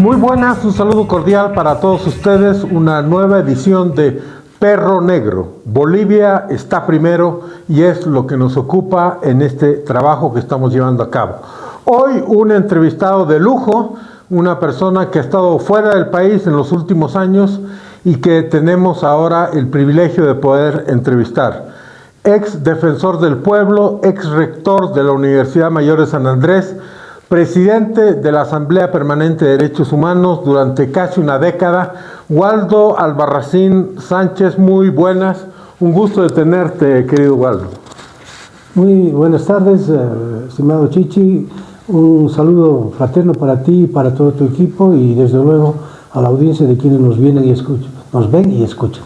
Muy buenas, un saludo cordial para todos ustedes, una nueva edición de Perro Negro. Bolivia está primero y es lo que nos ocupa en este trabajo que estamos llevando a cabo. Hoy un entrevistado de lujo, una persona que ha estado fuera del país en los últimos años y que tenemos ahora el privilegio de poder entrevistar. Ex defensor del pueblo, ex rector de la Universidad Mayor de San Andrés, presidente de la Asamblea Permanente de Derechos Humanos durante casi una década, Waldo Albarracín Sánchez. Muy buenas, un gusto de tenerte, querido Waldo. Muy buenas tardes, estimado Chichi, un saludo fraterno para ti y para todo tu equipo y desde luego a la audiencia de quienes nos ven y escuchan.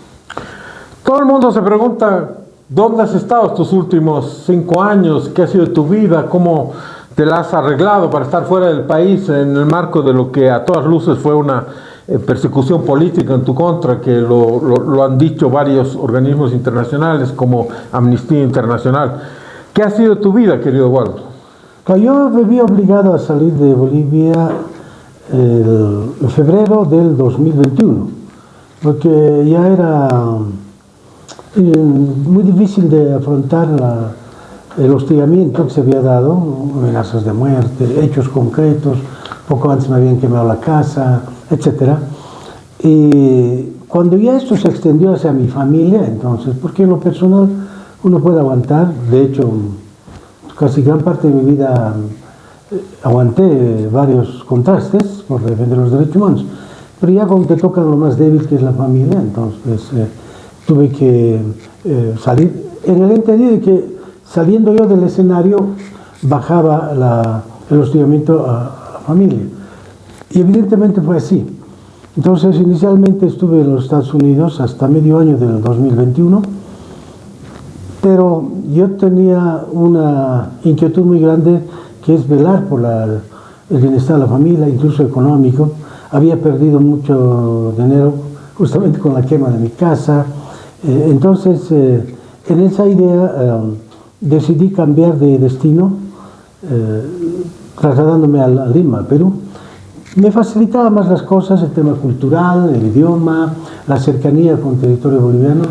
Todo el mundo se pregunta, ¿dónde has estado estos últimos 5 años? ¿Qué ha sido tu vida? ¿Cómo te la has arreglado para estar fuera del país en el marco de lo que a todas luces fue una persecución política en tu contra, que lo han dicho varios organismos internacionales como Amnistía Internacional? ¿Qué ha sido tu vida, querido Waldo? Yo me vi obligado a salir de Bolivia en febrero del 2021, porque ya era muy difícil de afrontar el hostigamiento que se había dado, amenazas de muerte, hechos concretos. Poco antes me habían quemado la casa, etc. Y cuando ya esto se extendió hacia mi familia, entonces, porque en lo personal uno puede aguantar, de hecho, casi gran parte de mi vida aguanté varios contrastes por defender los derechos humanos, pero ya cuando te tocan lo más débil, que es la familia, entonces tuve que salir en el entendido de que saliendo yo del escenario bajaba el hostigamiento a la familia. Y evidentemente fue así. Entonces inicialmente estuve en los Estados Unidos hasta medio año del 2021, pero yo tenía una inquietud muy grande, que es velar por el bienestar de la familia, incluso económico. Había perdido mucho dinero justamente con la quema de mi casa. Entonces en esa idea decidí cambiar de destino, trasladándome a Lima, Perú. Me facilitaba más las cosas, el tema cultural, el idioma, la cercanía con el territorio boliviano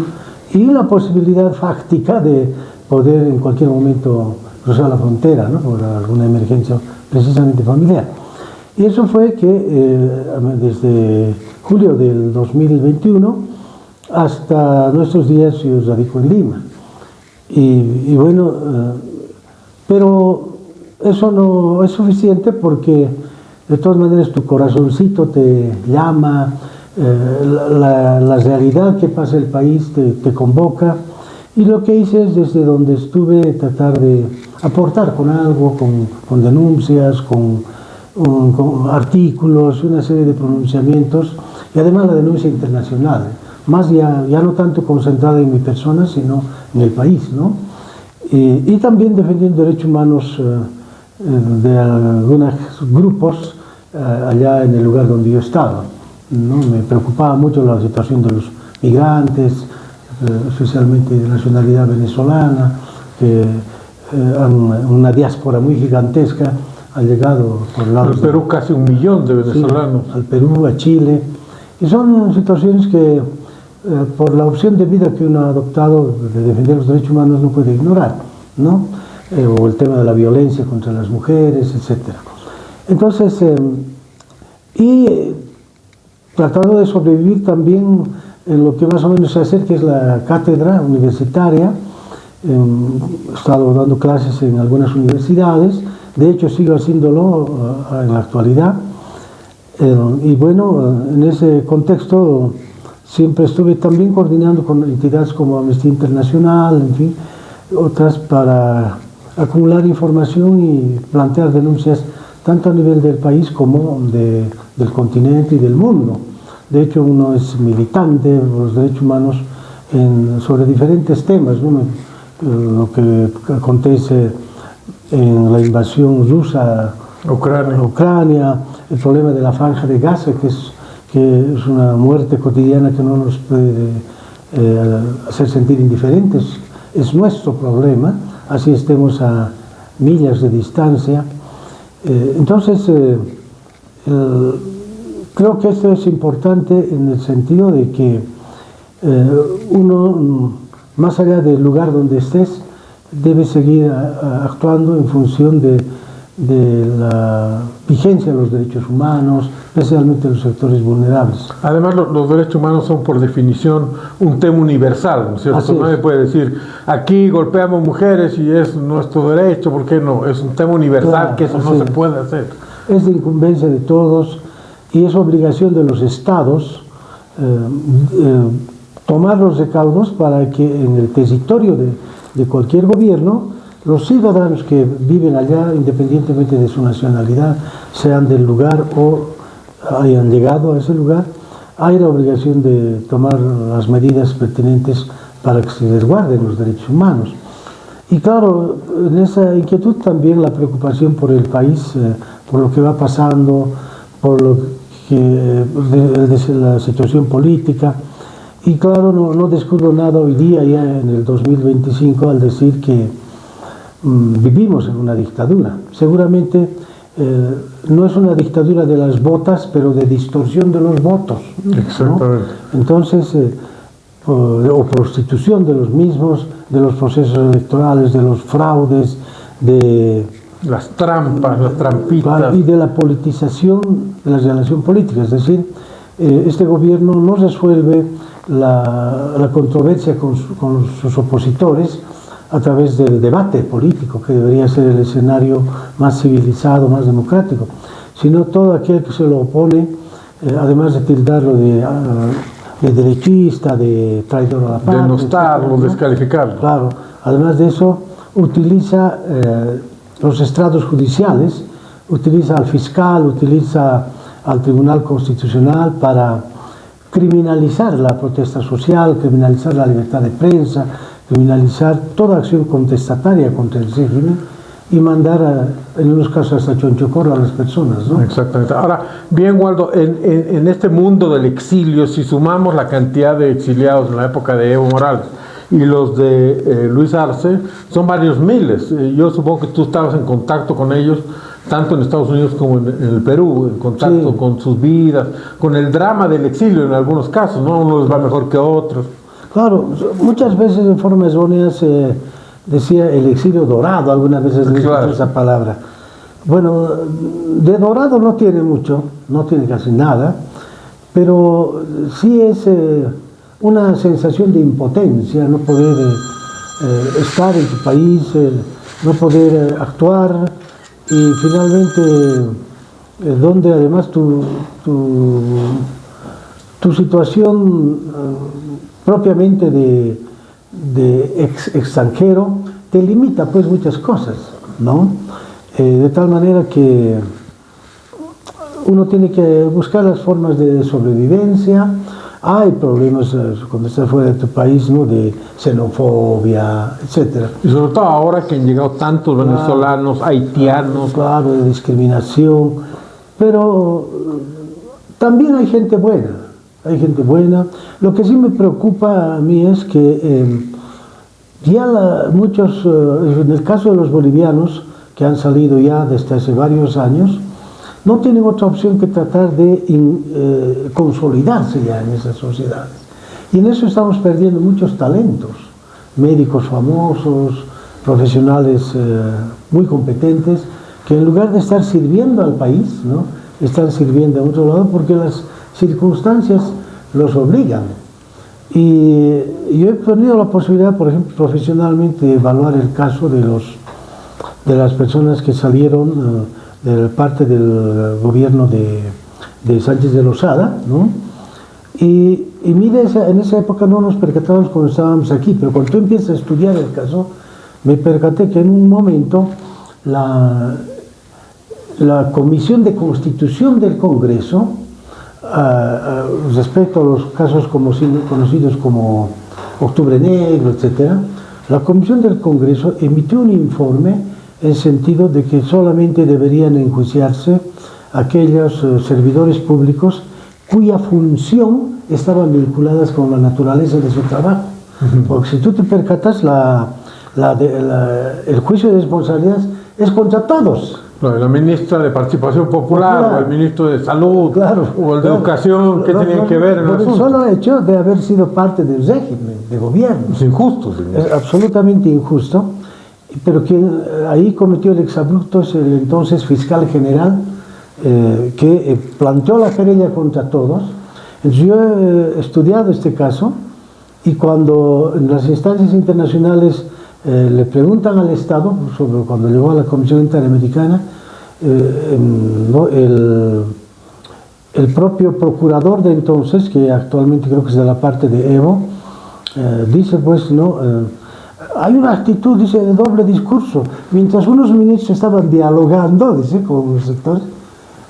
y la posibilidad fáctica de poder en cualquier momento cruzar la frontera, ¿no?, por alguna emergencia precisamente familiar. Y eso fue que desde julio del 2021 hasta nuestros días yo radico en Lima. Y bueno, pero eso no es suficiente, porque de todas maneras tu corazoncito te llama, la realidad que pasa el país te convoca, y lo que hice es, desde donde estuve, tratar de aportar con algo, con denuncias, con artículos, una serie de pronunciamientos, y además la denuncia internacional, más ya no tanto concentrada en mi persona, sino en el país, ¿no? Y también defendiendo derechos humanos de algunos grupos allá en el lugar donde yo estaba, ¿no? Me preocupaba mucho la situación de los migrantes, especialmente de nacionalidad venezolana, que una diáspora muy gigantesca ha llegado por lados al Perú, casi 1 millón de venezolanos. Sí, al Perú, a Chile, y son situaciones que por la opción de vida que uno ha adoptado de defender los derechos humanos no puede ignorar, ¿no? O el tema de la violencia contra las mujeres, etc. Entonces, tratando de sobrevivir también en lo que más o menos se hace, que es la cátedra universitaria. He estado dando clases en algunas universidades, de hecho sigo haciéndolo en la actualidad, y bueno, en ese contexto siempre estuve también coordinando con entidades como Amnistía Internacional, en fin, otras, para acumular información y plantear denuncias tanto a nivel del país como del continente y del mundo. De hecho, uno es militante de los derechos humanos sobre diferentes temas, ¿no? Lo que acontece en la invasión rusa a Ucrania, el problema de la Franja de Gaza, que es una muerte cotidiana que no nos puede hacer sentir indiferentes. Es nuestro problema, así estemos a millas de distancia. Entonces, Creo que esto es importante en el sentido de que uno, más allá del lugar donde estés, debe seguir actuando en función de la vigencia de los derechos humanos, especialmente los sectores vulnerables. Además, los derechos humanos son por definición un tema universal, ¿no es cierto? Nadie puede decir, aquí golpeamos mujeres y es nuestro derecho, ¿por qué no? Es un tema universal, claro, que eso no se puede hacer. Es de incumbencia de todos y es obligación de los estados tomar los recaudos para que en el territorio de cualquier gobierno los ciudadanos que viven allá, independientemente de su nacionalidad, sean del lugar o hayan llegado a ese lugar, hay la obligación de tomar las medidas pertinentes para que se resguarden los derechos humanos. Y claro, en esa inquietud también la preocupación por el país, por lo que va pasando, por lo que la situación política. Y claro, no descubro nada hoy día, ya en el 2025, al decir que vivimos en una dictadura. Seguramente no es una dictadura de las botas, pero de distorsión de los votos, ¿no? Entonces, o prostitución de los mismos, de los procesos electorales, de los fraudes, de las trampas, las trampitas. Y de la politización de la relación política. Es decir, este gobierno no resuelve la controversia con sus opositores a través del debate político, que debería ser el escenario más civilizado, más democrático, sino todo aquel que se lo opone, además de tildarlo de derechista, de traidor a la patria, denostarlo, ¿no? Descalificarlo. Claro, además de eso, utiliza los estrados judiciales, utiliza al fiscal, utiliza al Tribunal Constitucional para criminalizar la protesta social, criminalizar la libertad de prensa, criminalizar toda acción contestataria contra el régimen y mandar, en unos casos, hasta chonchocorro a las personas, ¿no? Exactamente. Ahora, bien, Waldo, en este mundo del exilio, si sumamos la cantidad de exiliados en la época de Evo Morales y los de Luis Arce, son varios miles. Yo supongo que tú estabas en contacto con ellos, tanto en Estados Unidos como en el Perú, en contacto con sus vidas, con el drama del exilio en algunos casos, ¿no? Unos les va mejor que otros. Claro, muchas veces en forma errónea se decía el exilio dorado, algunas veces claro, esa palabra. Bueno, de dorado no tiene mucho, no tiene casi nada, pero sí es una sensación de impotencia, no poder estar en tu país, no poder actuar, y finalmente donde además tu situación propiamente de extranjero te limita pues muchas cosas, ¿no? De tal manera que uno tiene que buscar las formas de sobrevivencia. Hay problemas cuando estás fuera de tu país, ¿no? De xenofobia, etcétera. Y sobre todo ahora que han llegado tantos venezolanos, haitianos. Claro, de discriminación, pero también hay gente buena. Hay gente buena. Lo que sí me preocupa a mí es que muchos, en el caso de los bolivianos, que han salido ya desde hace varios años, no tienen otra opción que tratar de consolidarse ya en esas sociedades. Y en eso estamos perdiendo muchos talentos, médicos famosos, profesionales muy competentes, que en lugar de estar sirviendo al país, ¿no? Están sirviendo a otro lado porque las circunstancias los obligan. Y yo he tenido la posibilidad, por ejemplo, profesionalmente, de evaluar el caso de las personas que salieron de parte del gobierno de Sánchez de Lozada, ¿no? Y mire, en esa época no nos percatábamos cuando estábamos aquí, pero cuando tú empiezas a estudiar el caso, me percaté que en un momento la Comisión de Constitución del Congreso, respecto a los casos conocidos como Octubre Negro, etc., la Comisión del Congreso emitió un informe en sentido de que solamente deberían enjuiciarse aquellos servidores públicos cuya función estaban vinculadas con la naturaleza de su trabajo. Porque si tú te percatas, el juicio de responsabilidades es contra todos. Lo de la ministra de Participación Popular, o el ministro de Salud, o el de Educación, ¿qué tenían que ver en el asunto? El solo hecho de haber sido parte del régimen, de gobierno. Es injusto, señor. Es absolutamente injusto, pero quien ahí cometió el exabrupto es el entonces fiscal general, que planteó la querella contra todos. Entonces yo he estudiado este caso, y cuando en las instancias internacionales le preguntan al Estado, sobre cuando llegó a la Comisión Interamericana, el propio procurador de entonces, que actualmente creo que es de la parte de Evo, dice pues, no, hay una actitud, dice, de doble discurso. Mientras unos ministros estaban dialogando, dice, con los sectores,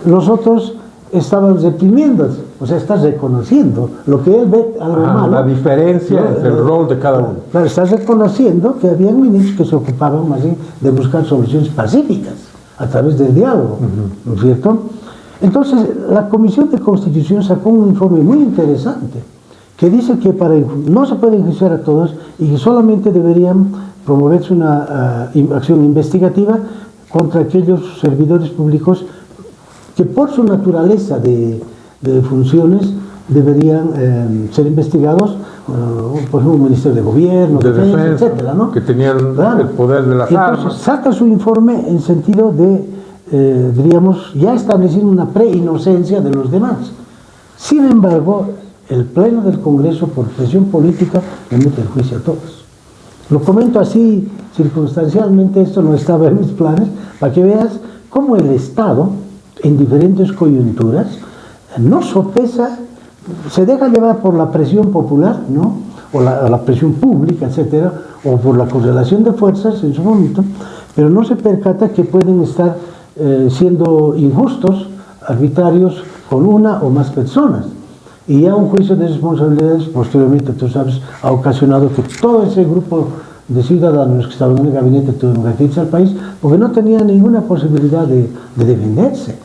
los otros estaban reprimiendo. O sea, estás reconociendo lo que él ve algo malo. La diferencia es el rol de cada uno. Claro, estás reconociendo que había ministros que se ocupaban más bien de buscar soluciones pacíficas a través del diálogo, ¿no es cierto? Entonces, la Comisión de Constitución sacó un informe muy interesante que dice que no se puede enjuiciar a todos y que solamente deberían promoverse una acción investigativa contra aquellos servidores públicos que por su naturaleza de funciones deberían ser investigados, por ejemplo, un ministerio de gobierno, de defensa, etcétera, ¿no? Que tenían el poder de las armas. Entonces saca su informe en sentido de, diríamos, ya establecer una preinocencia de los demás. Sin embargo, el Pleno del Congreso, por presión política, le mete el juicio a todos. Lo comento así circunstancialmente, esto no estaba en mis planes, para que veas cómo el Estado, en diferentes coyunturas, no sopesa, se deja llevar por la presión popular, ¿no? O la presión pública, etcétera, o por la correlación de fuerzas en su momento, pero no se percata que pueden estar siendo injustos, arbitrarios con una o más personas. Y ya un juicio de responsabilidades, posteriormente, tú sabes, ha ocasionado que todo ese grupo de ciudadanos que estaban en el gabinete tuvieron que irse al país porque no tenían ninguna posibilidad de defenderse,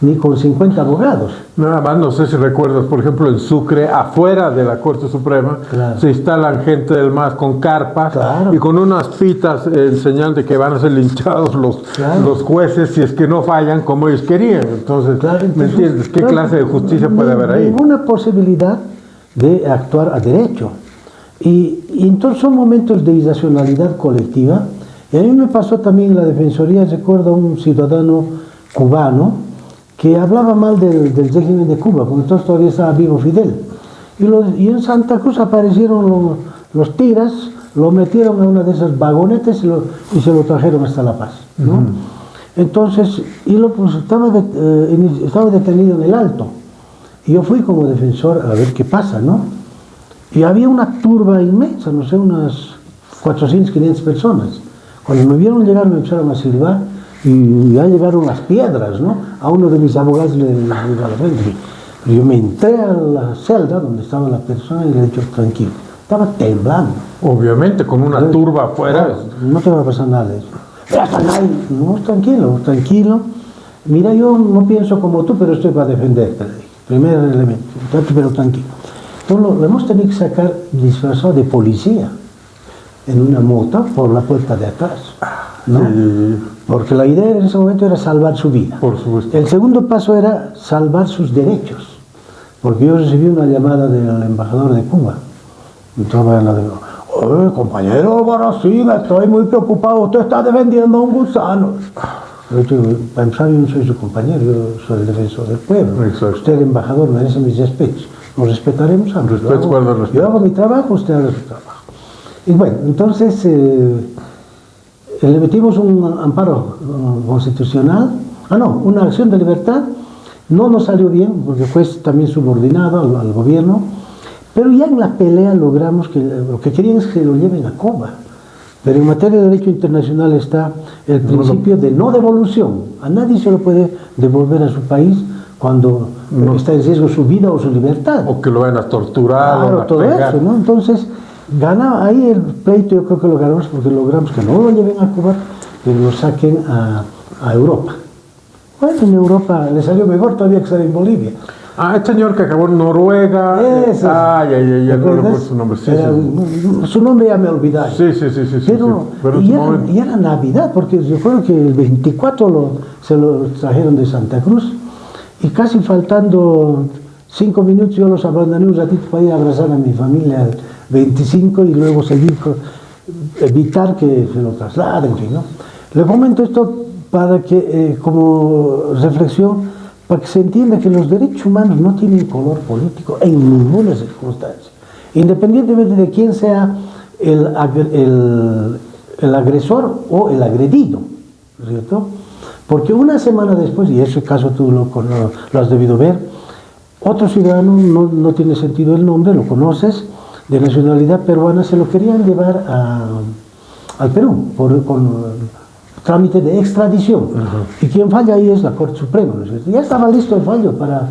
ni con 50 abogados. Nada más, no sé si recuerdas, por ejemplo, en Sucre, afuera de la Corte Suprema, se instalan gente del MAS con carpas y con unas pitas en señal de que van a ser linchados los jueces si es que no fallan como ellos querían. Entonces, ¿me entiendes? ¿Qué clase de justicia puede haber ahí? Ninguna posibilidad de actuar a derecho. Y entonces son momentos de irracionalidad colectiva. Y a mí me pasó también en la Defensoría, recuerdo a un ciudadano cubano que hablaba mal del régimen de Cuba, porque entonces todavía estaba vivo Fidel. Y en Santa Cruz aparecieron los tiras, lo metieron a una de esas vagonetas y se lo trajeron hasta La Paz, ¿no? Entonces, pues, estaba detenido en el Alto. Y yo fui como defensor a ver qué pasa, ¿no? Y había una turba inmensa, no sé, unas 400, 500 personas. Cuando me vieron llegar me empezaron a silbar y ya llegaron las piedras, ¿no? A uno de mis abogados le iba a la frente. Yo me entré a la celda donde estaba la persona y le he dicho, tranquilo. Estaba temblando. Obviamente, con una turba afuera. No te va a pasar nada de eso. No, tranquilo, tranquilo. Mira, yo no pienso como tú, pero estoy para defenderte. Primer elemento, pero tranquilo. Entonces lo hemos tenido que sacar disfrazado de policía en una moto por la puerta de atrás, ¿no? Porque la idea en ese momento era salvar su vida. Por supuesto. El segundo paso era salvar sus derechos, porque yo recibí una llamada del embajador de Cuba. Entonces, oye, compañero Barracín, estoy muy preocupado, usted está defendiendo a un gusano. Yo digo, para empezar, yo no soy su compañero, yo soy el defensor del pueblo. Exacto. Usted, el embajador, merece mis respetos. Nos respetaremos ambos. Yo hago mi trabajo, usted haga su trabajo. Y bueno, entonces le metimos un amparo constitucional, una acción de libertad. No nos salió bien, porque fue también subordinado al gobierno, pero ya en la pelea logramos que lo que querían es que lo lleven a Cuba. Pero en materia de derecho internacional está el principio de no devolución. A nadie se lo puede devolver a su país cuando está en riesgo su vida o su libertad. O que lo vayan a torturar. Claro, todo eso, ¿no? Entonces, gana ahí el pleito, yo creo que lo ganamos porque logramos que no lo lleven a Cuba, pero lo saquen a Europa. Bueno, en Europa le salió mejor todavía que estar en Bolivia. Ah, el señor que acabó en Noruega. Ese. Ya no recuerdo su nombre. Sí, su nombre ya me olvidé. Sí. Pero y era Navidad, porque yo creo que el 24 se lo trajeron de Santa Cruz y casi faltando 5 minutos yo los abandoné un ratito para ir a abrazar a mi familia el 25 y luego seguir, evitar que se lo trasladen, en fin, ¿no? Le comento esto para que, como reflexión, para que se entienda que los derechos humanos no tienen color político en ninguna circunstancia, independientemente de quién sea el agresor o el agredido, ¿cierto? Porque una semana después, y ese caso tú lo has debido ver, otro ciudadano, no tiene sentido el nombre, lo conoces, de nacionalidad peruana, se lo querían llevar al Perú con trámite de extradición. Y quien falla ahí es la Corte Suprema, ¿no es cierto? Ya estaba listo el fallo para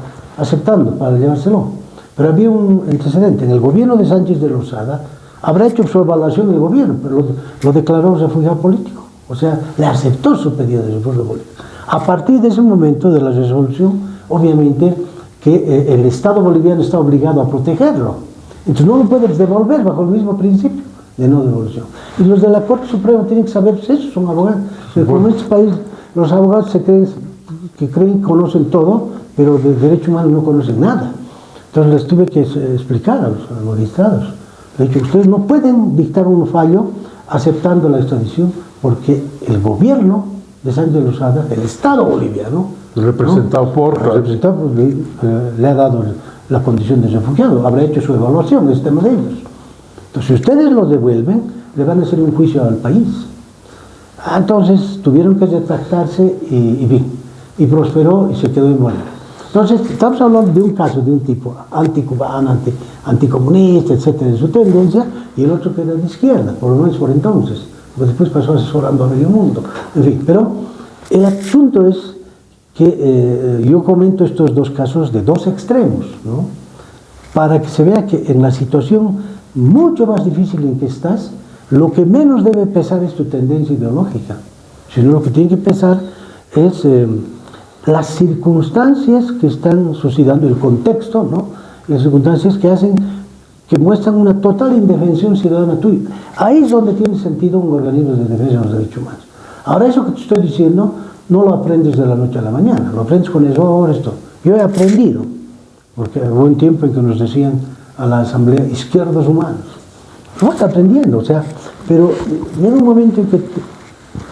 llevárselo. Pero había un antecedente. En el gobierno de Sánchez de Lozada habrá hecho su evaluación del gobierno, pero lo declaró refugiado político. O sea, le aceptó su pedido de refugio político. A partir de ese momento de la resolución, obviamente que el Estado boliviano está obligado a protegerlo. Entonces no lo puedes devolver bajo el mismo principio de no devolución. Y los de la Corte Suprema tienen que saber, pues ellos son abogados. Como en este país los abogados creen que conocen todo, pero de derechos humanos no conocen nada. Entonces les tuve que explicar a los magistrados. De hecho, ustedes no pueden dictar un fallo aceptando la extradición porque el gobierno de Sánchez Lozada, el Estado boliviano, representado por le ha dado la condición de refugiado, habrá hecho su evaluación, es tema de ellos. Entonces, si ustedes lo devuelven, le van a hacer un juicio al país. Entonces, tuvieron que retractarse y prosperó y se quedó en Bolivia. Entonces, estamos hablando de un caso de un tipo anticubano, anticomunista, etcétera, en su tendencia, y el otro que era de izquierda, por lo menos por entonces, porque después pasó asesorando a medio mundo. En fin, pero el asunto es que yo comento estos dos casos de dos extremos, ¿no? Para que se vea que en la situación mucho más difícil en que estás, lo que menos debe pesar es tu tendencia ideológica, sino lo que tiene que pesar es las circunstancias que están suscitando, el contexto, ¿no? Las circunstancias que muestran una total indefensión ciudadana tuya. Ahí es donde tiene sentido un organismo de defensa de los derechos humanos. Ahora, eso que te estoy diciendo no lo aprendes de la noche a la mañana, lo aprendes con errores, todo. Yo he aprendido, porque hubo un tiempo en que nos decían a la Asamblea izquierdos humanos. No está aprendiendo, o sea, pero llega un momento en que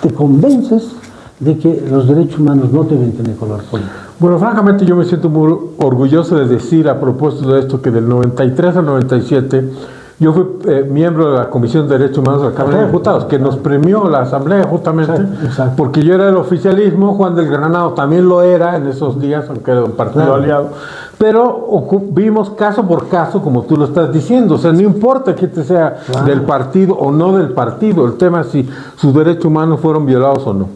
te convences de que los derechos humanos no deben tener color político. Bueno, francamente yo me siento muy orgulloso de decir a propósito de esto que del 93 al 97 yo fui miembro de la Comisión de Derechos Humanos de la Cámara de Diputados, que nos premió la Asamblea justamente, porque yo era del oficialismo, Juan del Granado también lo era en esos días, aunque era un partido aliado, pero vimos caso por caso, como tú lo estás diciendo, o sea, no importa que te sea del partido o no del partido, el tema es si sus derechos humanos fueron violados o no.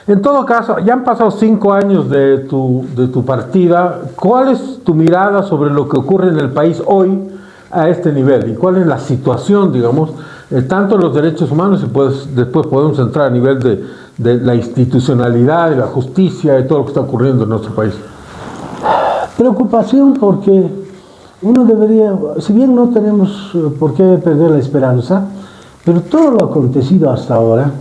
En todo caso, ya han pasado 5 años de tu partida. ¿Cuál es tu mirada sobre lo que ocurre en el país hoy a este nivel? ¿Y cuál es la situación, digamos, tanto en los derechos humanos y pues después podemos entrar a nivel de la institucionalidad, de la justicia, de todo lo que está ocurriendo en nuestro país? Preocupación porque uno debería, si bien no tenemos por qué perder la esperanza, pero todo lo acontecido hasta ahora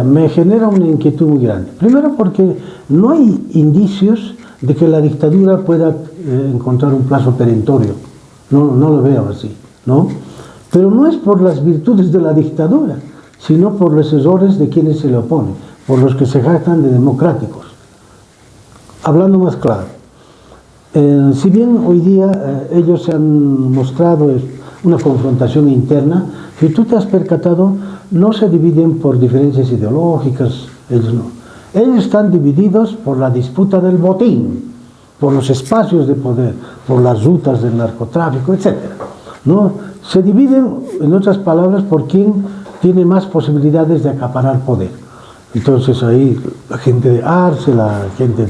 me genera una inquietud muy grande. Primero porque no hay indicios de que la dictadura pueda encontrar un plazo perentorio. No lo veo así, ¿no? Pero no es por las virtudes de la dictadura, sino por los errores de quienes se le oponen, por los que se jactan de democráticos. Hablando más claro, si bien hoy día ellos se han mostrado una confrontación interna, si tú te has percatado, no se dividen por diferencias ideológicas, ellos no. Ellos están divididos por la disputa del botín, por los espacios de poder, por las rutas del narcotráfico, etc. ¿No? Se dividen, en otras palabras, por quién tiene más posibilidades de acaparar poder. Entonces ahí la gente de Arce, la gente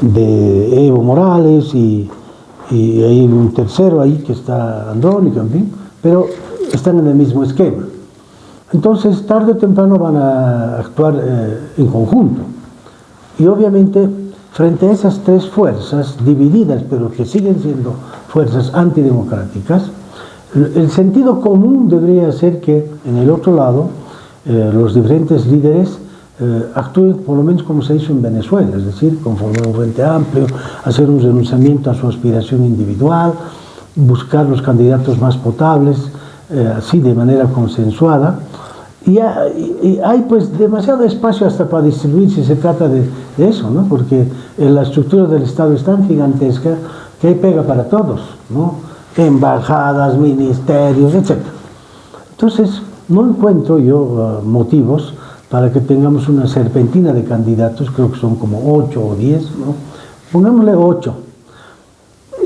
de Evo Morales y hay un tercero ahí que está Andrónico, en fin, pero están en el mismo esquema. Entonces, tarde o temprano van a actuar en conjunto. Y obviamente, frente a esas tres fuerzas divididas, pero que siguen siendo fuerzas antidemocráticas, el sentido común debería ser que en el otro lado los diferentes líderes actúen por lo menos como se hizo en Venezuela, es decir, conformar un frente amplio, hacer un renunciamiento a su aspiración individual, buscar los candidatos más potables, así de manera consensuada. Y hay pues demasiado espacio hasta para distribuir si se trata de eso, ¿no? Porque la estructura del Estado es tan gigantesca que hay pega para todos, ¿no? Embajadas, ministerios, etc. Entonces, no encuentro yo motivos para que tengamos una serpentina de candidatos, creo que son como 8 o 10, ¿no? Pongámosle 8.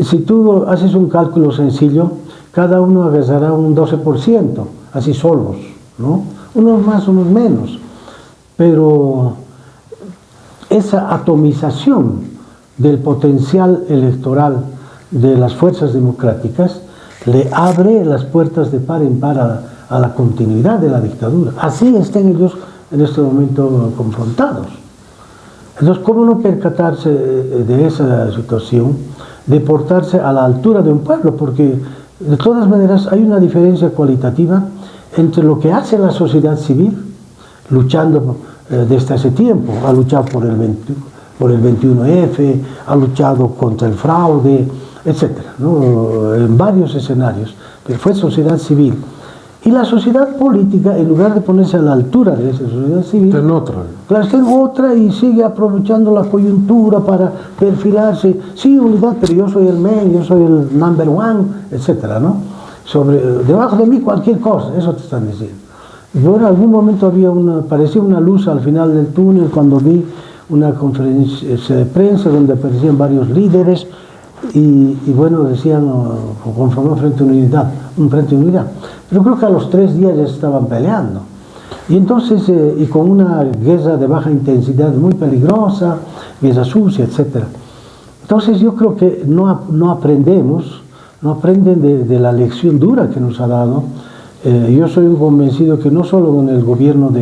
Si tú haces un cálculo sencillo, cada uno agarrará un 12%, así solos, ¿no? Unos más, unos menos, pero esa atomización del potencial electoral de las fuerzas democráticas le abre las puertas de par en par a la continuidad de la dictadura. Así están ellos en este momento confrontados. Entonces, ¿cómo no percatarse de esa situación, de portarse a la altura de un pueblo? Porque de todas maneras hay una diferencia cualitativa entre lo que hace la sociedad civil, luchando desde hace tiempo, ha luchado por el 21F, ha luchado contra el fraude, etc., ¿no? En varios escenarios, pero fue sociedad civil. Y la sociedad política, en lugar de ponerse a la altura de esa sociedad civil, está en otra. Claro, está en otra y sigue aprovechando la coyuntura para perfilarse. Sí, unidad, pero yo soy el main, yo soy el number one, etc., ¿no? Debajo de mí cualquier cosa, eso te están diciendo. Yo en algún momento parecía una luz al final del túnel cuando vi una conferencia de prensa donde aparecían varios líderes y bueno, decían, conformó un frente de unidad. Pero creo que a los 3 días ya estaban peleando. Y entonces, y con una guerra de baja intensidad muy peligrosa, guerra sucia, etc. Entonces yo creo que no aprenden de la lección dura que nos ha dado. Yo soy un convencido que no solo en el gobierno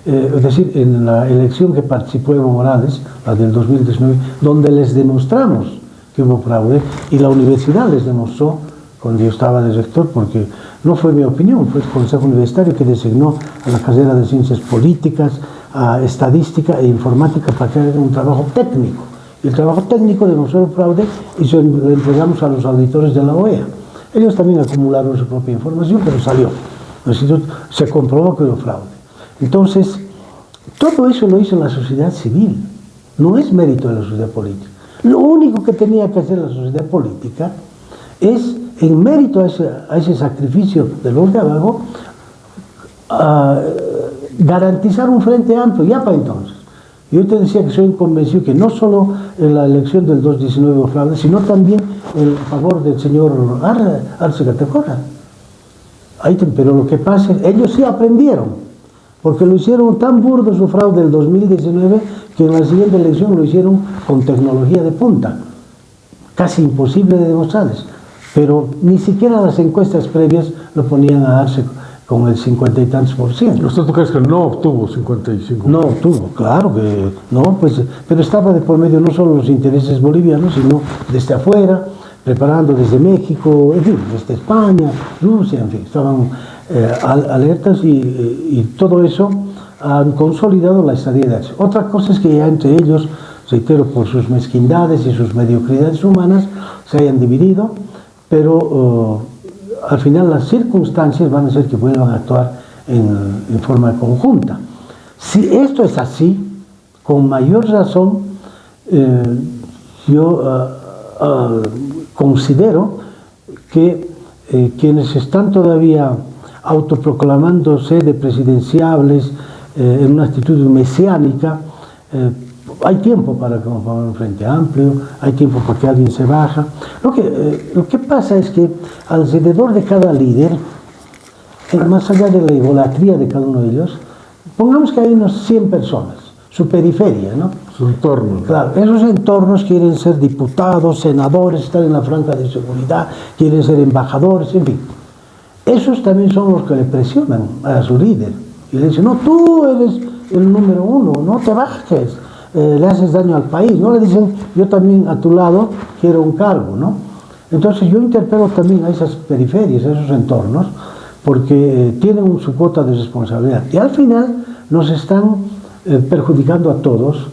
es decir, en la elección que participó Evo Morales, la del 2019, donde les demostramos que hubo fraude, y la universidad les demostró, cuando yo estaba de rector, porque no fue mi opinión, fue el Consejo Universitario que designó a la carrera de Ciencias Políticas, a Estadística e Informática para que hagan un trabajo técnico. Y el trabajo técnico demostró el fraude y se lo entregamos a los auditores de la OEA. Ellos también acumularon su propia información, pero salió. Se comprobó que hubo fraude. Entonces, todo eso lo hizo la sociedad civil, no es mérito de la sociedad política. Lo único que tenía que hacer la sociedad política es, en mérito a ese sacrificio de los de abajo, garantizar un frente amplio, ya para entonces. Yo te decía que soy convencido que no solo en la elección del 2019 hubo fraude, sino también en favor del señor Arce Catacora. Pero lo que pasa es que ellos sí aprendieron, porque lo hicieron tan burdo su fraude del 2019 que en la siguiente elección lo hicieron con tecnología de punta, casi imposible de demostrarles. Pero ni siquiera las encuestas previas lo ponían a Arce con el 50 y tantos %. ¿Usted tú crees que no obtuvo 55%? No obtuvo, claro que no, pues, pero estaba de por medio no solo los intereses bolivianos, sino desde afuera, preparando desde México, en fin, desde España, Rusia, en fin, estaban alertas y todo eso han consolidado la estadía de Arce. Otra cosa es que ya entre ellos, reitero, por sus mezquindades y sus mediocridades humanas, se hayan dividido, pero al final las circunstancias van a hacer que vuelvan a actuar en forma conjunta. Si esto es así, con mayor razón, yo considero que quienes están todavía autoproclamándose de presidenciables en una actitud mesiánica, hay tiempo para conformar un frente amplio, hay tiempo para que alguien se baja. Lo que pasa es que alrededor de cada líder, más allá de la idolatría de cada uno de ellos, pongamos que hay unos 100 personas, su periferia, ¿no? Su entorno. Claro, esos entornos quieren ser diputados, senadores, estar en la franja de seguridad, quieren ser embajadores, en fin. Esos también son los que le presionan a su líder y le dicen, no, tú eres el número 1, no te bajes, le haces daño al país. No le dicen, yo también a tu lado quiero un cargo, ¿no? Entonces yo interpelo también a esas periferias, a esos entornos, porque tienen su cuota de responsabilidad. Y al final nos están perjudicando a todos,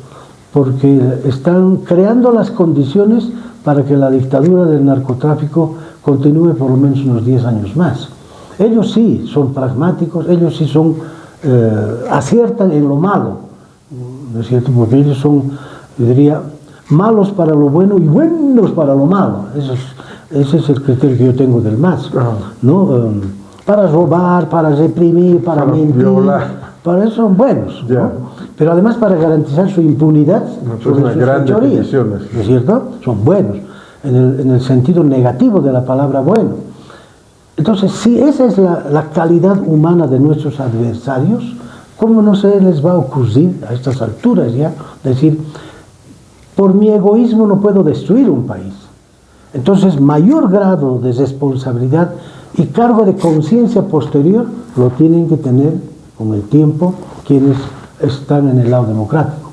porque están creando las condiciones para que la dictadura del narcotráfico continúe por lo menos unos 10 años más. Ellos sí son pragmáticos, ellos sí son, aciertan en lo malo, ¿no es cierto? Porque ellos son, yo diría, malos para lo bueno y buenos para lo malo. Ese es el criterio que yo tengo del MAS, ¿no? Para robar, para reprimir, para mentir, violar. para eso son buenos, Ya. ¿no? Pero además para garantizar su impunidad sobre una sus gran fechorías, definición, ¿no es cierto? Son buenos, en el sentido negativo de la palabra bueno. Entonces, si esa es la calidad humana de nuestros adversarios, ¿cómo no se les va a ocurrir a estas alturas ya decir, por mi egoísmo no puedo destruir un país? Entonces, mayor grado de responsabilidad y cargo de conciencia posterior lo tienen que tener con el tiempo quienes están en el lado democrático.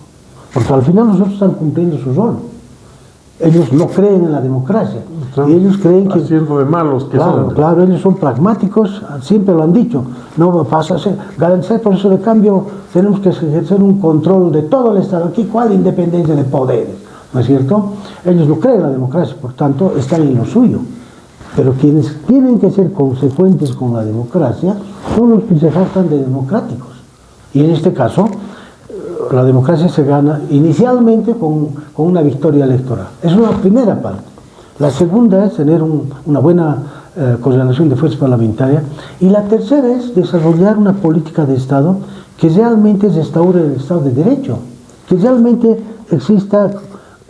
Porque al final nosotros están cumpliendo su rol. Ellos no creen en la democracia. Están Y ellos creen que... haciendo de malos que Claro, son. claro, ellos son pragmáticos, siempre lo han dicho. No pasa a ser, garantizar el proceso de cambio, tenemos que ejercer un control de todo el Estado. Aquí, ¿cuál independencia de poderes? ¿No es cierto? Ellos no creen en la democracia, por tanto, están en lo suyo. Pero quienes tienen que ser consecuentes con la democracia son los que se jactan de democráticos. Y en este caso, la democracia se gana inicialmente con una victoria electoral. Es una primera parte. La segunda es tener una buena correlación de fuerza parlamentaria. Y la tercera es desarrollar una política de Estado que realmente restaure el Estado de Derecho, que realmente exista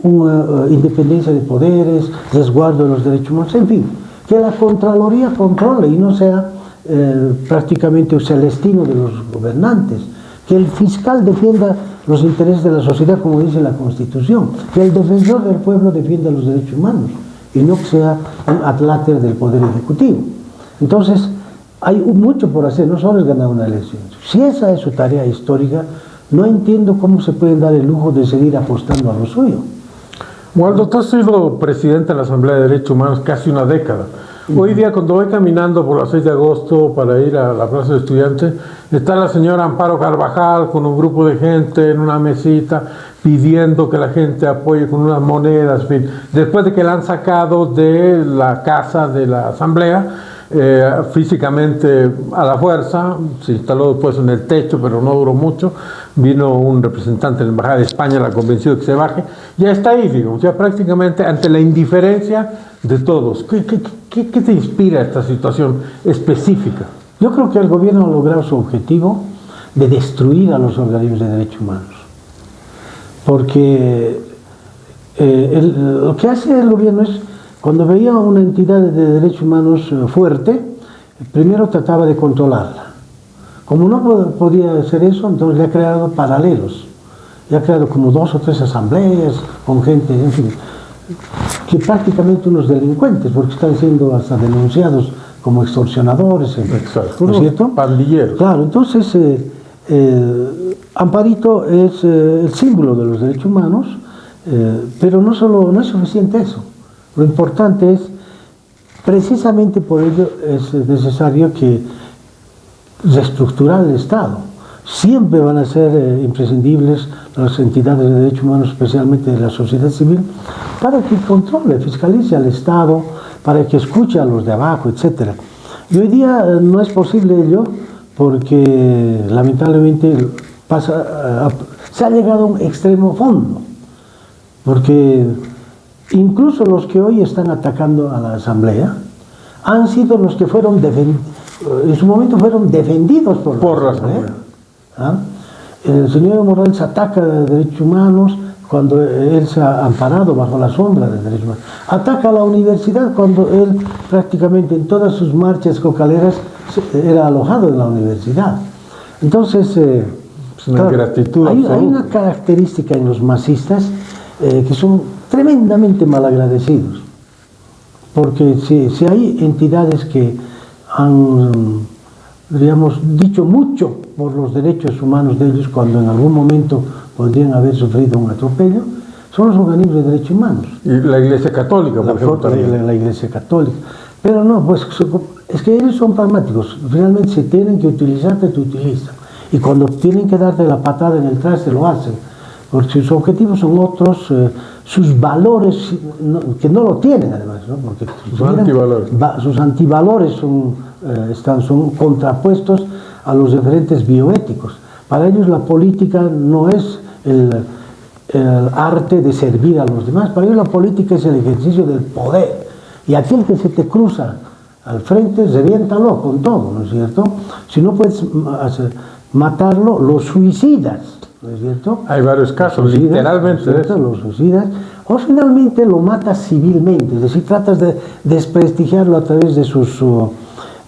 una independencia de poderes, resguardo de los derechos humanos, en fin, que la Contraloría controle y no sea prácticamente un celestino de los gobernantes, que el fiscal defienda los intereses de la sociedad, como dice la Constitución, que el defensor del pueblo defienda los derechos humanos y no que sea un adláter del Poder Ejecutivo. Entonces, hay mucho por hacer, no solo es ganar una elección. Si esa es su tarea histórica, no entiendo cómo se pueden dar el lujo de seguir apostando a lo suyo. Waldo, tú has sido presidente de la Asamblea de Derechos Humanos casi una década. Hoy día, cuando voy caminando por la 6 de agosto para ir a la Plaza de Estudiantes, está la señora Amparo Carvajal con un grupo de gente en una mesita pidiendo que la gente apoye con unas monedas, en fin. Después de que la han sacado de la casa de la Asamblea, físicamente a la fuerza, se instaló después en el techo, pero no duró mucho. Vino un representante de la Embajada de España, la convenció de que se baje. Ya está ahí, digamos, ya prácticamente ante la indiferencia de todos. ¿Qué te inspira esta situación específica? Yo creo que el gobierno ha logrado su objetivo de destruir a los organismos de derechos humanos. Porque lo que hace el gobierno es, cuando veía una entidad de derechos humanos fuerte, primero trataba de controlarla. Como no podía hacer eso, entonces le ha creado paralelos. Le ha creado como 2 o 3 asambleas con gente, en fin, que prácticamente unos delincuentes, porque están siendo hasta denunciados como extorsionadores, Exacto. ¿no es cierto? Pandilleros. Claro, entonces Amparito es el símbolo de los derechos humanos, pero no es suficiente eso. Lo importante es, precisamente por ello es necesario que reestructurar el Estado. Siempre van a ser imprescindibles las entidades de derechos humanos, especialmente de la sociedad civil, para que controle, fiscalice al Estado, para que escuche a los de abajo, etc. Y hoy día no es posible ello, porque lamentablemente se ha llegado a un extremo fondo, porque incluso los que hoy están atacando a la Asamblea han sido los que fueron en su momento fueron defendidos por la Asamblea. ¿Ah? El señor Evo Morales ataca derechos humanos cuando él se ha amparado bajo la sombra de derechos humanos. Ataca a la universidad cuando él prácticamente en todas sus marchas cocaleras era alojado en la universidad. Entonces, claro, hay una característica en los masistas que son tremendamente malagradecidos. Porque si hay entidades que han, diríamos, dicho mucho por los derechos humanos de ellos cuando en algún momento podrían haber sufrido un atropello, son los organismos de derechos humanos. Y la Iglesia Católica, por ejemplo, también. La Iglesia Católica. Pero no, pues es que ellos son pragmáticos. Finalmente, si tienen que utilizarte, te utilizan. Y cuando tienen que darte la patada en el traste, lo hacen. Porque sus objetivos son otros, sus valores, que no lo tienen además, ¿no? Porque sus antivalores son contrapuestos a los referentes bioéticos. Para ellos la política no es el arte de servir a los demás, para ellos la política es el ejercicio del poder. Y aquel que se te cruza al frente, reviéntalo con todo, ¿no es cierto? Si no puedes matarlo, lo suicidas, ¿no es cierto? Hay varios casos, literalmente. Lo suicidas, o finalmente lo matas civilmente, es decir, tratas de desprestigiarlo a través de sus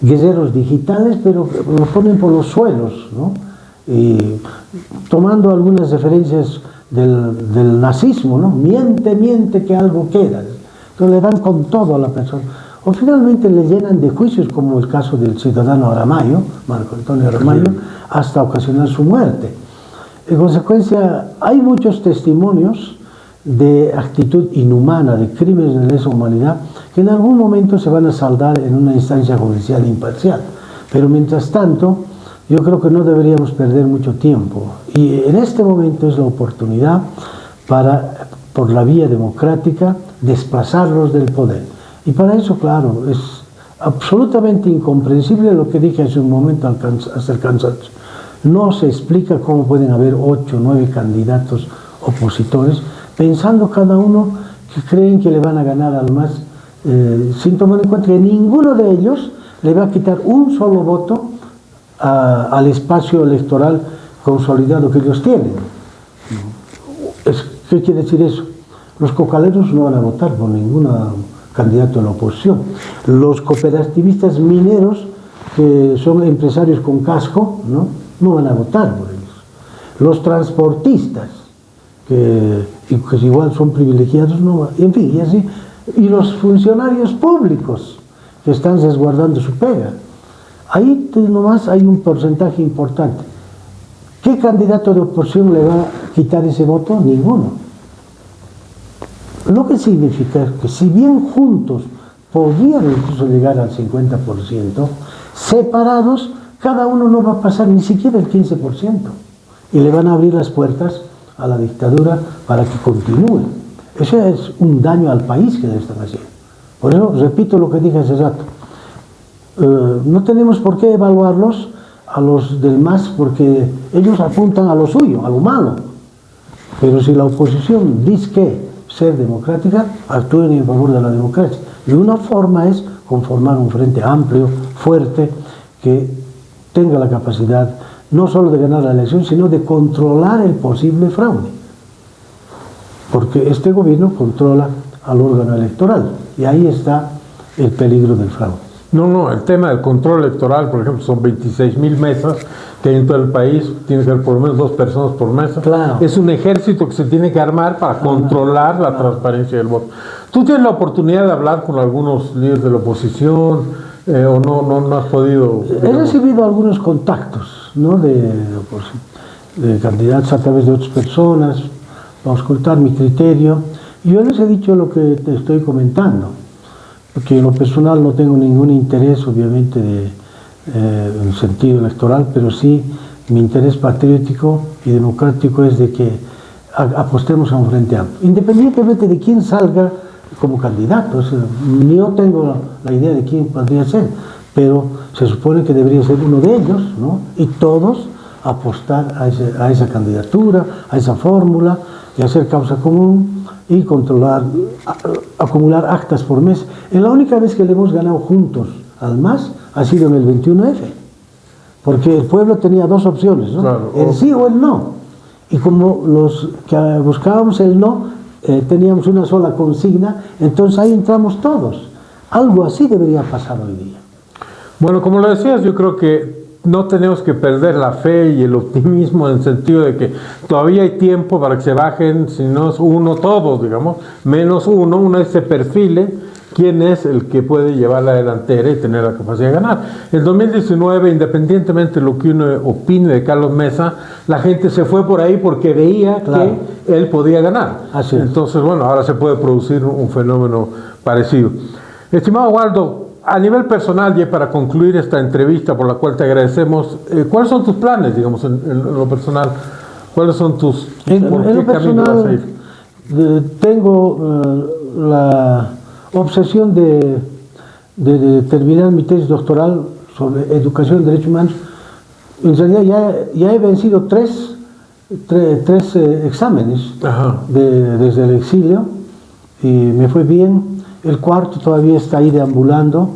guerreros digitales, pero lo ponen por los suelos, ¿no? Y tomando algunas referencias del nazismo, ¿no? Miente que algo queda. Entonces le dan con todo a la persona. O finalmente le llenan de juicios, como el caso del ciudadano Aramayo, Marco Antonio Aramayo, hasta ocasionar su muerte. En consecuencia, hay muchos testimonios de actitud inhumana, de crímenes de lesa humanidad, que en algún momento se van a saldar en una instancia judicial imparcial. Pero mientras tanto, yo creo que no deberíamos perder mucho tiempo. Y en este momento es la oportunidad para, por la vía democrática, desplazarlos del poder. Y para eso, claro, es absolutamente incomprensible lo que dije hace un momento hasta el cansancio. No se explica cómo pueden haber 8 o 9 candidatos opositores, pensando cada uno que creen que le van a ganar al más, sin tomar en cuenta que ninguno de ellos le va a quitar un solo voto al espacio electoral consolidado que ellos tienen. ¿Qué quiere decir eso? Los cocaleros no van a votar por ningún candidato de la oposición. Los cooperativistas mineros, que son empresarios con casco, no van a votar por ellos. Los transportistas, que igual son privilegiados, no van, en fin, y así. Y los funcionarios públicos, que están resguardando su pega. Ahí nomás hay un porcentaje importante. ¿Qué candidato de oposición le va a quitar ese voto? Ninguno. Lo que significa que si bien juntos podrían incluso llegar al 50%, separados, cada uno no va a pasar ni siquiera el 15%. Y le van a abrir las puertas a la dictadura para que continúe. Ese es un daño al país que le están haciendo. Por eso, repito lo que dije hace rato. No tenemos por qué evaluarlos a los del MAS porque ellos apuntan a lo suyo, a lo malo. Pero si la oposición dice que ser democrática, actúen en favor de la democracia. Y una forma es conformar un frente amplio, fuerte, que tenga la capacidad no solo de ganar la elección, sino de controlar el posible fraude. Porque este gobierno controla al órgano electoral y ahí está el peligro del fraude. No, el tema del control electoral, por ejemplo, son 26,000 mesas que hay en todo el país, tiene que haber por lo menos 2 personas por mesa. Claro. Es un ejército que se tiene que armar para controlar la transparencia del voto. ¿Tú tienes la oportunidad de hablar con algunos líderes de la oposición o no has podido? Digamos? He recibido algunos contactos, ¿no? de candidatos a través de otras personas, para auscultar mi criterio. Y yo les he dicho lo que te estoy comentando. Porque en lo personal no tengo ningún interés, obviamente, en sentido electoral, pero sí mi interés patriótico y democrático es de que apostemos a un frente amplio, independientemente de quién salga como candidato. O sea, yo tengo la idea de quién podría ser, pero se supone que debería ser uno de ellos, ¿no? Y todos apostar a esa candidatura, a esa fórmula, y hacer causa común y controlar, acumular actas por mes. En la única vez que le hemos ganado juntos al MAS ha sido en el 21F, porque el pueblo tenía 2 opciones, ¿no? Claro, el sí o el no. Y como los que buscábamos el no, teníamos una sola consigna, entonces ahí entramos todos. Algo así debería pasar hoy día. Bueno, como lo decías, yo creo que no tenemos que perder la fe y el optimismo en el sentido de que todavía hay tiempo para que se bajen, si no es uno, todos, digamos, menos uno vez se perfile, quién es el que puede llevar la delantera y tener la capacidad de ganar. En 2019, independientemente de lo que uno opine de Carlos Mesa, la gente se fue por ahí porque veía que él podía ganar. Así es. Entonces, bueno, ahora se puede producir un fenómeno parecido. Estimado Waldo, a nivel personal, y para concluir esta entrevista por la cual te agradecemos, ¿cuáles son tus planes, digamos, en lo personal? ¿Cuáles son tus... ¿Por qué camino vas a ir? Tengo la obsesión de terminar mi tesis doctoral sobre educación y derechos humanos. En realidad ya he vencido tres exámenes desde el exilio y me fue bien. El cuarto todavía está ahí deambulando,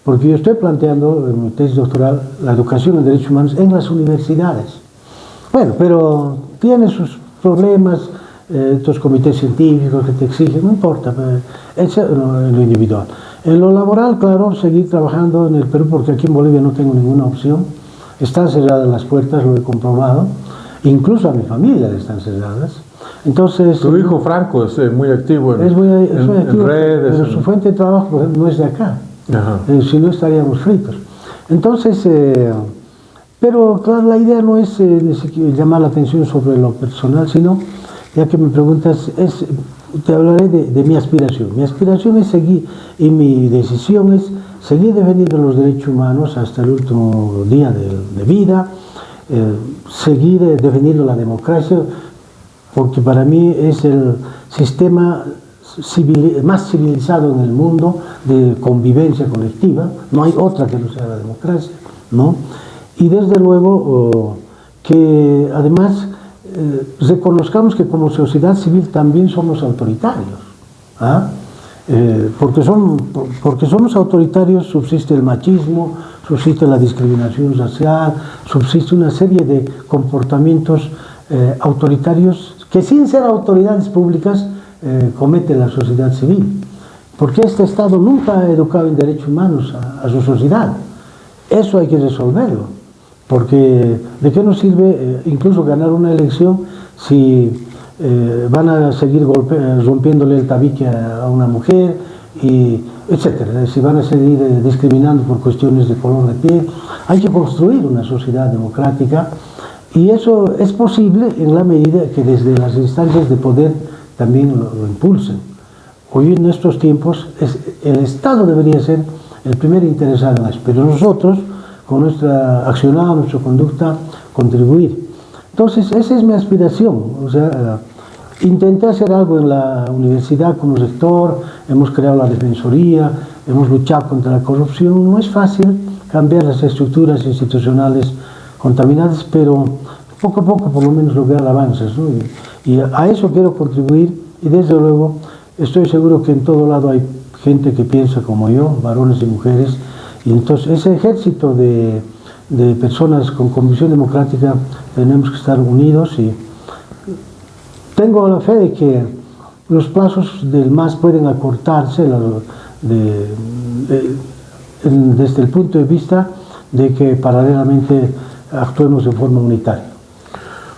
porque yo estoy planteando en mi tesis doctoral la educación en derechos humanos en las universidades. Bueno, pero tiene sus problemas, estos comités científicos que te exigen, no importa, eso en lo individual. En lo laboral, claro, seguir trabajando en el Perú, porque aquí en Bolivia no tengo ninguna opción. Están cerradas las puertas, lo he comprobado. Incluso a mi familia están cerradas. Entonces, tu hijo Franco es muy activo en redes. Pero su fuente de trabajo, por ejemplo, no es de acá. Si no, estaríamos fritos. Entonces, pero claro, la idea no es llamar la atención sobre lo personal, sino, ya que me preguntas, te hablaré de mi aspiración. Mi aspiración es seguir, y mi decisión es seguir defendiendo los derechos humanos hasta el último día de vida, seguir defendiendo la democracia, porque para mí es el sistema más civilizado en el mundo de convivencia colectiva. No hay otra que no sea la democracia, ¿no? Y desde luego que además reconozcamos que como sociedad civil también somos autoritarios. Porque somos autoritarios, subsiste el machismo, subsiste la discriminación racial, subsiste una serie de comportamientos autoritarios que sin ser autoridades públicas comete la sociedad civil. Porque este Estado nunca ha educado en derechos humanos a su sociedad. Eso hay que resolverlo. Porque ¿de qué nos sirve incluso ganar una elección si van a seguir rompiéndole el tabique a una mujer, etcétera? Si van a seguir discriminando por cuestiones de color de piel. Hay que construir una sociedad democrática y eso es posible en la medida que desde las instancias de poder también lo impulsen. Hoy en estos tiempos el Estado debería ser el primer interesado en eso, pero nosotros, con nuestra accionada, nuestra conducta, contribuir. Entonces, esa es mi aspiración. O sea, intenté hacer algo en la universidad como rector, hemos creado la defensoría, hemos luchado contra la corrupción. No es fácil cambiar las estructuras institucionales contaminadas, pero poco a poco por lo menos lograr avances, ¿no? Y a eso quiero contribuir y desde luego estoy seguro que en todo lado hay gente que piensa como yo, varones y mujeres. Y entonces ese ejército de personas con convicción democrática tenemos que estar unidos y tengo la fe de que los plazos del MAS pueden acortarse desde el punto de vista de que paralelamente actuemos de forma unitaria.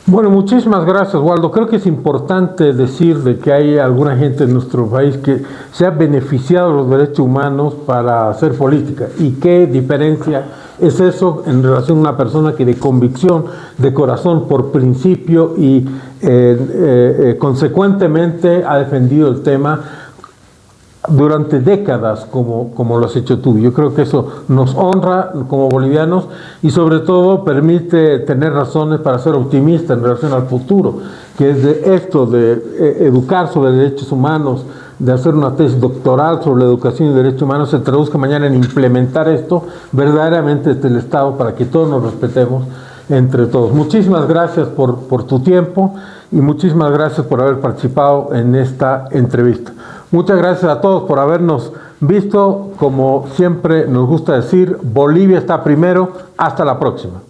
Bueno, muchísimas gracias, Waldo. Creo que es importante decir de que hay alguna gente en nuestro país que se ha beneficiado de los derechos humanos para hacer política. ¿Y qué diferencia es eso en relación a una persona que de convicción, de corazón, por principio y consecuentemente ha defendido el tema durante décadas como lo has hecho tú? Yo creo que eso nos honra como bolivianos y sobre todo permite tener razones para ser optimistas en relación al futuro, que es de esto de educar sobre derechos humanos, de hacer una tesis doctoral sobre la educación y derechos humanos, se traduzca mañana en implementar esto verdaderamente desde el Estado para que todos nos respetemos entre todos. Muchísimas gracias por tu tiempo y muchísimas gracias por haber participado en esta entrevista. Muchas gracias a todos por habernos visto. Como siempre nos gusta decir, Bolivia está primero. Hasta la próxima.